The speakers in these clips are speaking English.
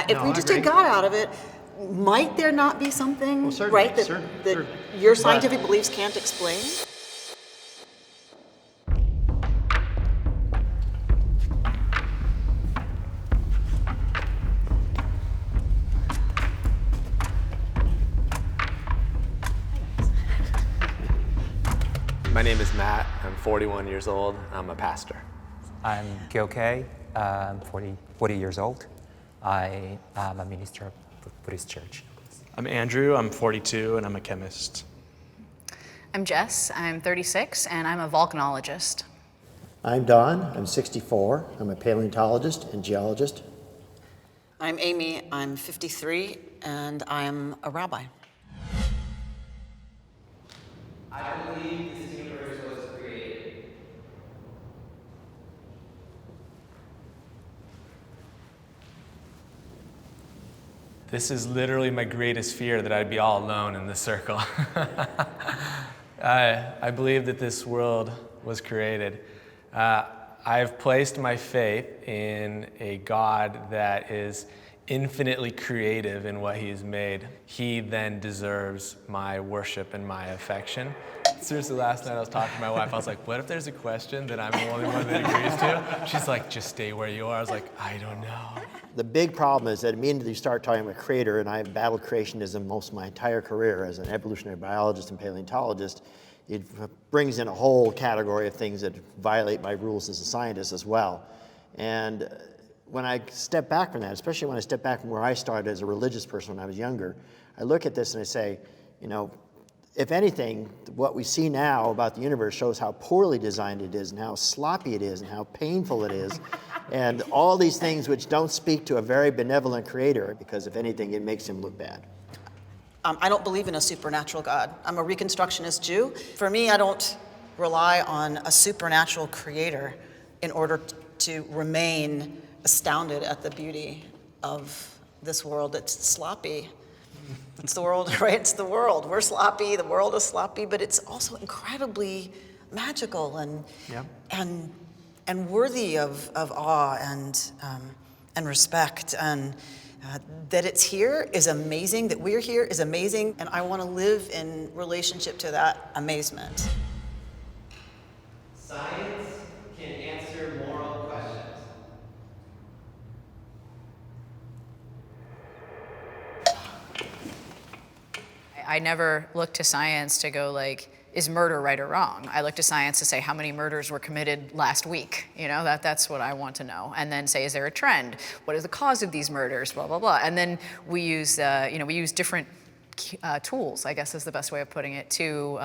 if we just take God out of it, might there not be something, right, that your scientific beliefs can't explain? My name is Matt. I'm 41 years old. I'm a pastor. I'm Gil Kay. I'm 40 years old. I am a minister of the Buddhist church. I'm Andrew. I'm 42, and I'm a chemist. I'm Jess. I'm 36, and I'm a volcanologist. I'm Don. I'm 64. I'm a paleontologist and geologist. I'm Amy. I'm 53, and I'm a rabbi. I believe this universe was created. This is literally my greatest fear, that I'd be all alone in this circle. I believe that this world was created. I've placed my faith in a God that is infinitely creative in what He's made. He then deserves my worship and my affection. Seriously, last night I was talking to my wife. I was like, what if there's a question that I'm the only one that agrees to? She's like, just stay where you are. I was like, I don't know. The big problem is that immediately you start talking about creator, and I've battled creationism most of my entire career as an evolutionary biologist and paleontologist. It brings in a whole category of things that violate my rules as a scientist as well. And when I step back from that, especially when I step back from where I started as a religious person when I was younger, I look at this and I say, you know, if anything, what we see now about the universe shows how poorly designed it is and how sloppy it is and how painful it is. And all these things which don't speak to a very benevolent creator, because if anything, it makes him look bad. I don't believe in a supernatural God. I'm a Reconstructionist Jew. For me, I don't rely on a supernatural creator in order to remain astounded at the beauty of this world. It's sloppy. It's the world, right? It's the world. We're sloppy, the world is sloppy, but it's also incredibly magical and worthy of awe and respect. And that it's here is amazing, that we're here is amazing, and I want to live in relationship to that amazement. Science can answer moral questions. I never look to science to go like, is murder right or wrong? I look to science to say how many murders were committed last week. You know, that's what I want to know. And then say, is there a trend? What is the cause of these murders? Blah, blah, blah. And then we use, we use different tools, I guess is the best way of putting it, to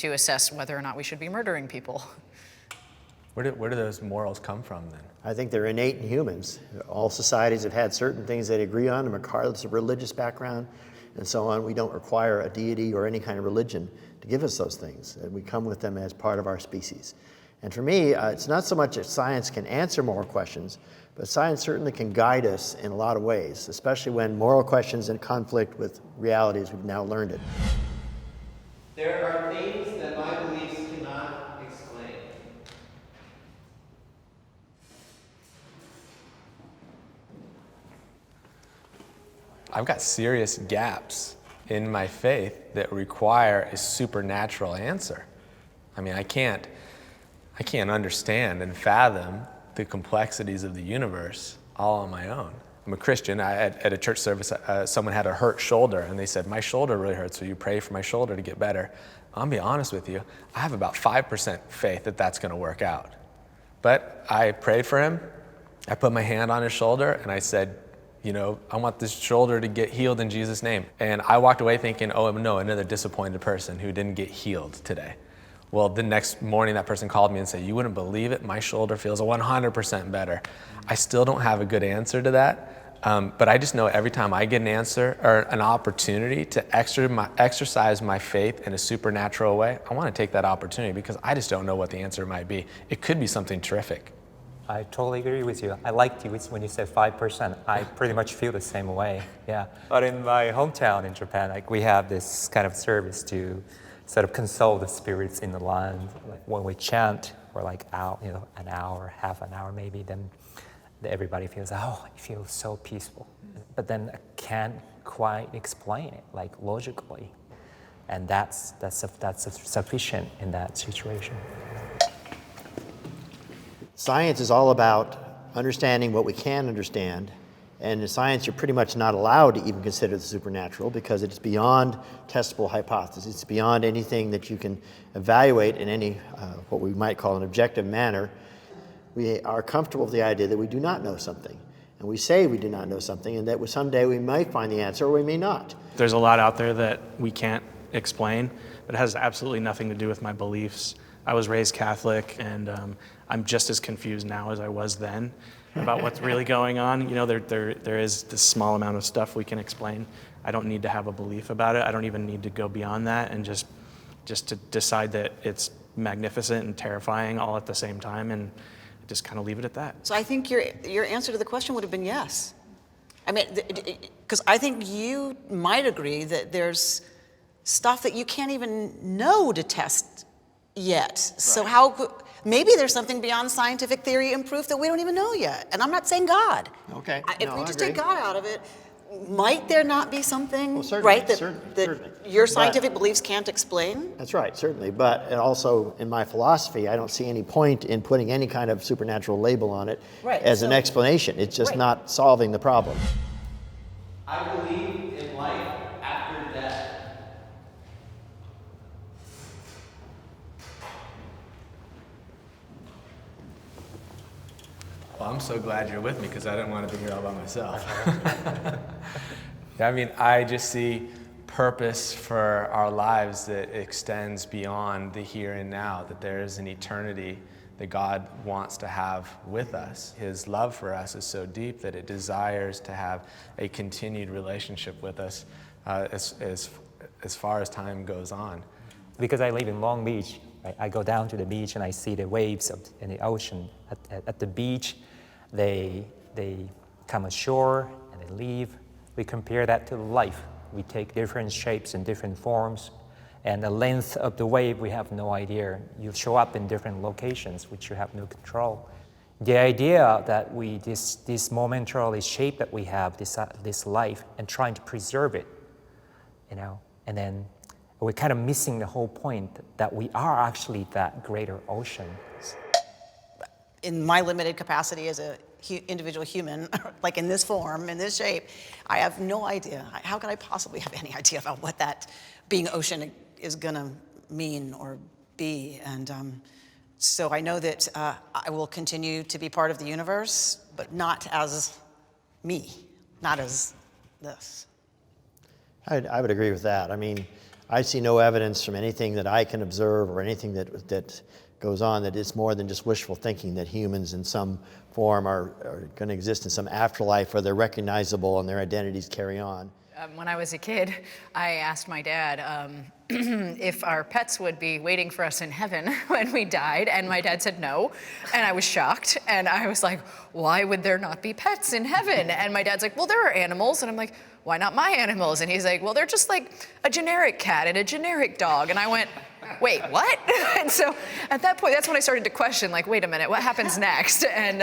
assess whether or not we should be murdering people. Where do those morals come from then? I think they're innate in humans. All societies have had certain things they agree on, regardless of religious background and so on. We don't require a deity or any kind of religion to give us those things. And we come with them as part of our species. And for me, it's not so much that science can answer moral questions, but science certainly can guide us in a lot of ways, especially when moral questions in conflict with reality as we've now learned it. There are things that my beliefs cannot explain. I've got serious gaps in my faith that require a supernatural answer. I mean, I can't understand and fathom the complexities of the universe all on my own. I'm a Christian. At a church service, someone had a hurt shoulder, and they said, my shoulder really hurts, will you pray for my shoulder to get better? I'll be honest with you, I have about 5% faith that that's gonna work out. But I prayed for him, I put my hand on his shoulder, and I said, you know, I want this shoulder to get healed in Jesus' name. And I walked away thinking, oh no, another disappointed person who didn't get healed today. Well, the next morning that person called me and said, you wouldn't believe it, my shoulder feels 100% better. I still don't have a good answer to that, but I just know every time I get an answer or an opportunity to exercise my faith in a supernatural way, I want to take that opportunity because I just don't know what the answer might be. It could be something terrific. I totally agree with you. I liked you when you said 5%. I pretty much feel the same way, yeah. But in my hometown in Japan, like we have this kind of service to sort of console the spirits in the land. Like when we chant for like an hour, half an hour maybe, then everybody feels, oh, it feels so peaceful. but then I can't quite explain it, like logically. And that's sufficient in that situation. Science is all about understanding what we can understand. And in science, you're pretty much not allowed to even consider the supernatural because it's beyond testable hypothesis. It's beyond anything that you can evaluate in any, what we might call an objective manner. We are comfortable with the idea that we do not know something. And we say we do not know something and that someday we might find the answer or we may not. There's a lot out there that we can't explain, but it has absolutely nothing to do with my beliefs. I was raised Catholic, and I'm just as confused now as I was then about what's really going on. You know, there is this small amount of stuff we can explain. I don't need to have a belief about it. I don't even need to go beyond that and just to decide that it's magnificent and terrifying all at the same time, and just kind of leave it at that. So I think your answer to the question would have been yes. I mean, because I think you might agree that there's stuff that you can't even know to test yet. So maybe there's something beyond scientific theory and proof that we don't even know yet. And I'm not saying God. Okay. If No, we I just agree. take God out of it, might there not be something, Well, certainly, right, that certainly. your scientific beliefs can't explain? That's right, certainly. But also in my philosophy, I don't see any point in putting any kind of supernatural label on it Right, as an so- explanation. It's just Right. not solving the problem. I believe in life after death. Well, I'm so glad you're with me because I didn't want to be here all by myself. I mean, I just see purpose for our lives that extends beyond the here and now, that there is an eternity that God wants to have with us. His love for us is so deep that it desires to have a continued relationship with us as far as time goes on. Because I live in Long Beach, right? I go down to the beach and I see the waves in the ocean. At the beach, they come ashore and they leave. We compare that to life. We take different shapes and different forms, and the length of the wave, we have no idea. You show up in different locations, which you have no control. The idea that this momentarily shape that we have, this life, and trying to preserve it, you know, and then we're kind of missing the whole point that we are actually that greater ocean. In my limited capacity as a individual human, like in this form, in this shape, I have no idea. How could I possibly have any idea about what that being ocean is gonna mean or be? And so I know that I will continue to be part of the universe, but not as me, not as this. I would agree with that. I mean, I see no evidence from anything that I can observe or anything that goes on that it's more than just wishful thinking that humans in some form are going to exist in some afterlife where they're recognizable and their identities carry on. When I was a kid, I asked my dad if our pets would be waiting for us in heaven when we died, and my dad said no, and I was shocked, and I was like, why would there not be pets in heaven? And my dad's like, well, there are animals, and I'm like, why not my animals? And he's like, well, they're just like a generic cat and a generic dog, and I went, wait, what? And so at that point, that's when I started to question, like, wait a minute, what happens next? And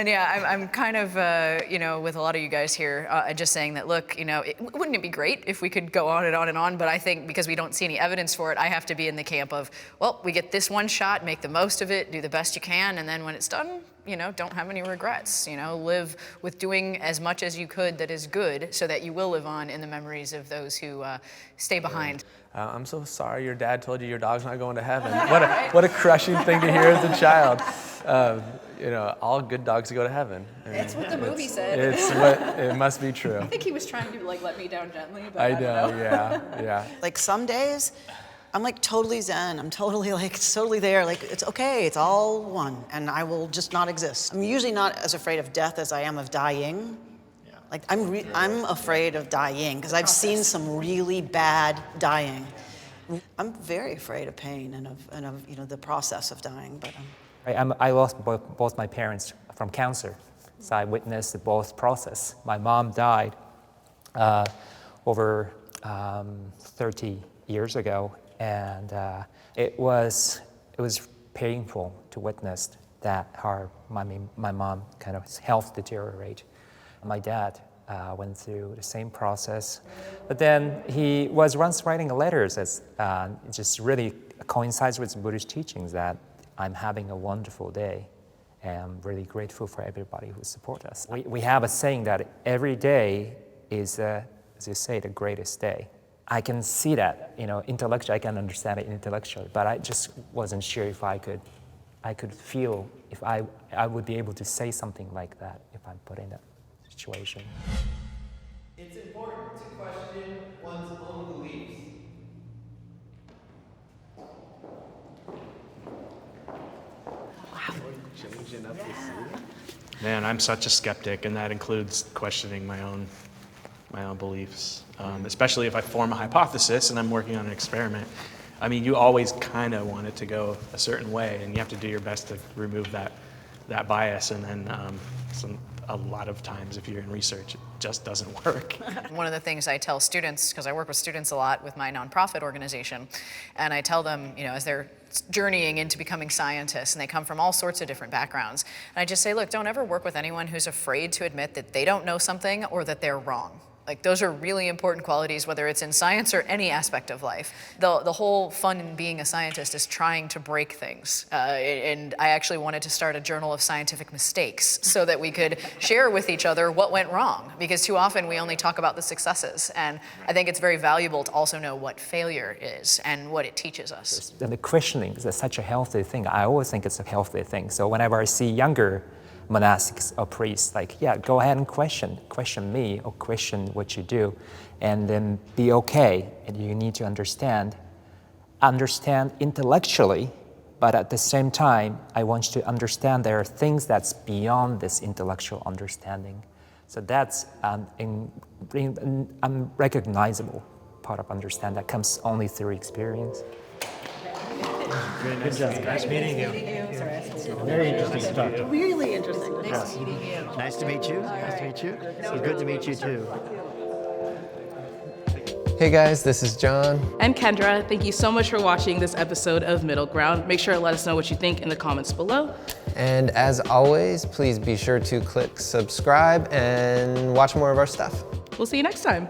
yeah, I'm kind of, you know, with a lot of you guys here, just saying that, look, you know, wouldn't it be great if we could go on and on and on? But I think because we don't see any evidence for it, I have to be in the camp of, well, we get this one shot, make the most of it, do the best you can, and then when it's done, you know, don't have any regrets, you know, live with doing as much as you could that is good so that you will live on in the memories of those who stay behind. I'm so sorry your dad told you your dog's not going to heaven. What a crushing thing to hear as a child. You know, all good dogs go to heaven. I mean, That's what the movie said. It must be true. I think he was trying to like let me down gently, but I I don't know. yeah. Like some days, I'm like totally zen. I'm totally there. Like it's okay. It's all one, and I will just not exist. I'm usually not as afraid of death as I am of dying. Like I'm afraid of dying because I've seen some really bad dying. I'm very afraid of pain and of you know the process of dying. But I lost both my parents from cancer, so I witnessed both process. My mom died over 30 years ago, and it was painful to witness that my mom kind of health deteriorate. My dad went through the same process. But then he was once writing letters as it just really coincides with Buddhist teachings that I'm having a wonderful day. And I'm really grateful for everybody who support us. We have a saying that every day is, as you say, the greatest day. I can see that, intellectually, I can understand it intellectually, but I just wasn't sure if I could feel if I would be able to say something like that if I'm put in that situation. It's important to question one's own beliefs. Man, I'm such a skeptic, and that includes questioning my own beliefs, especially if I form a hypothesis and I'm working on an experiment. I mean, you always kind of want it to go a certain way, and you have to do your best to remove that bias. And then a lot of times, if you're in research, it just doesn't work. One of the things I tell students, because I work with students a lot with my nonprofit organization, and I tell them, as they're journeying into becoming scientists, and they come from all sorts of different backgrounds, and I just say, look, don't ever work with anyone who's afraid to admit that they don't know something or that they're wrong. Like, those are really important qualities, whether it's in science or any aspect of life. The whole fun in being a scientist is trying to break things. And I actually wanted to start a journal of scientific mistakes so that we could share with each other what went wrong. Because too often we only talk about the successes. And I think it's very valuable to also know what failure is and what it teaches us. And the questioning is such a healthy thing. I always think it's a healthy thing. So whenever I see younger monastics or priests, go ahead and question me or question what you do, and then be okay. And you need to understand intellectually, but at the same time, I want you to understand there are things that's beyond this intellectual understanding. So that's an unrecognizable part of understanding that comes only through experience. Good job. Nice meeting you. Very interesting to talk to. Really interesting. Nice meeting you. Nice to meet you. Nice to meet you. It's good to meet you too. Hey guys, this is John. And Kendra, thank you so much for watching this episode of Middle Ground. Make sure to let us know what you think in the comments below. And as always, please be sure to click subscribe and watch more of our stuff. We'll see you next time.